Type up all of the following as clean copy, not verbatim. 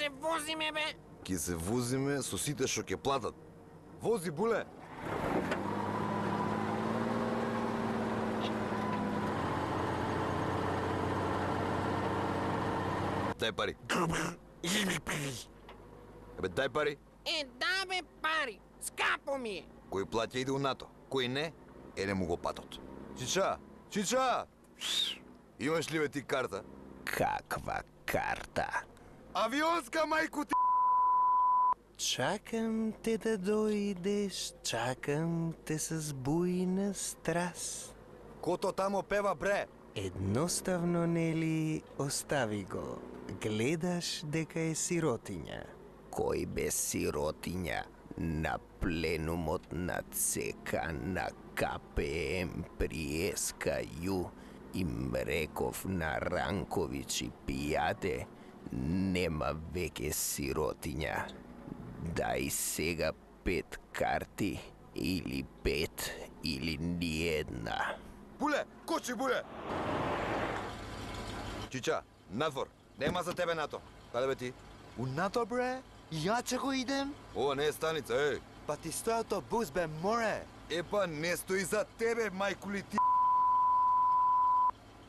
се возиме, бе? Ке се возиме со сите што ќе платат. Вози, буле! Дај пари. Ебе, дај пари. Да, бе, пари. Скапо ми е. Кој плаќа иде у НАТО, кој не, ене му го патот. Чича, Чича! Имаш ли бе ти карта? Каква карта? Авионска, мајку ти! Чакам те да дојдеш, чакам те с буйна страст. Кото тамо пева, бре! Едноставно, нели, остави го. Гледаш дека е сиротиња. Кој бе сиротиња на пленумот на ЦК на КПМ при СКЮ им реков на Ранковиќ и Пијате, нема веќе сиротиња. Дај сега 5 карти, или 5, или ниедна. Буле, кочи, буле! Чича, надвор, нема за тебе НАТО. Каде бе ти? У НАТО, бре? Ја че го идем? Ова не е станица, еј! Па ти стои автобус, бе, море! Епа, не стои за тебе, мајку ли ти?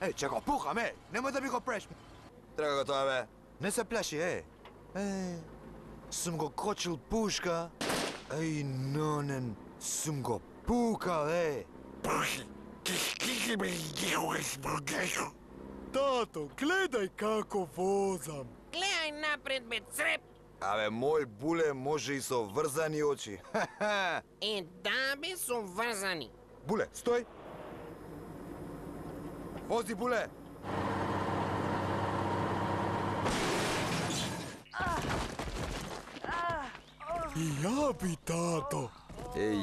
Еј, че го пухам, немој да ми го преш! Треба го тоа, бе. Не се плаши, сум го кочил пушка. Еј, нонен, сум го пукал, Тато, гледај како возам. Гледај напред, бе, цреп. Абе, мој буле може и со врзани очи. Да, бе, со врзани. Буле, стој! Вози, буле! И ја би, тато.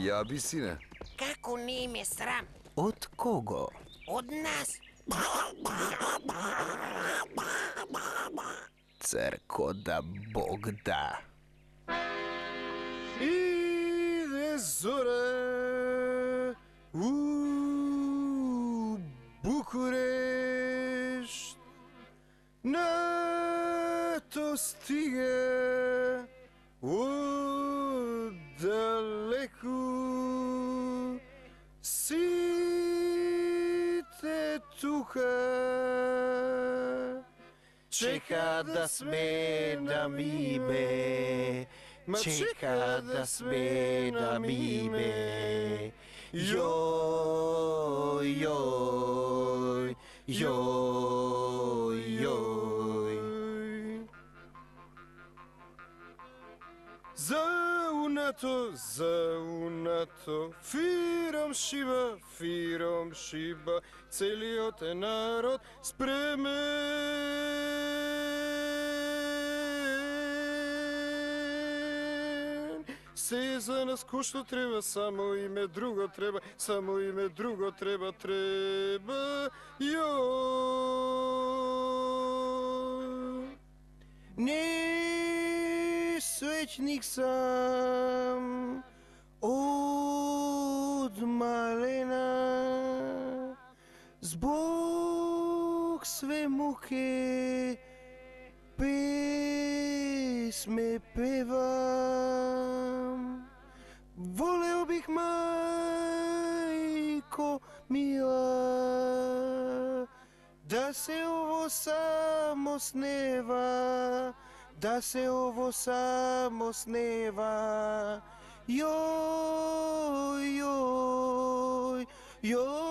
Ја би, сине. Како не им е срам? Од кого? Од нас. Црко да Бог да. Иде зора у Букурешт. НАТО стига оддалеку. Сите тука чека да сменам име, чека да сменам име. Јој, јој, јој, јој. За унато, фиром шиба, целиот е народ спремен. Се за нас кој што треба, само име друго треба, само име друго треба, јој. Не свечник сам од малена, због све муке песме певам. Волео бих, мајко мила, да се ово само снева, да се ово само снева. Јој, јој, јој.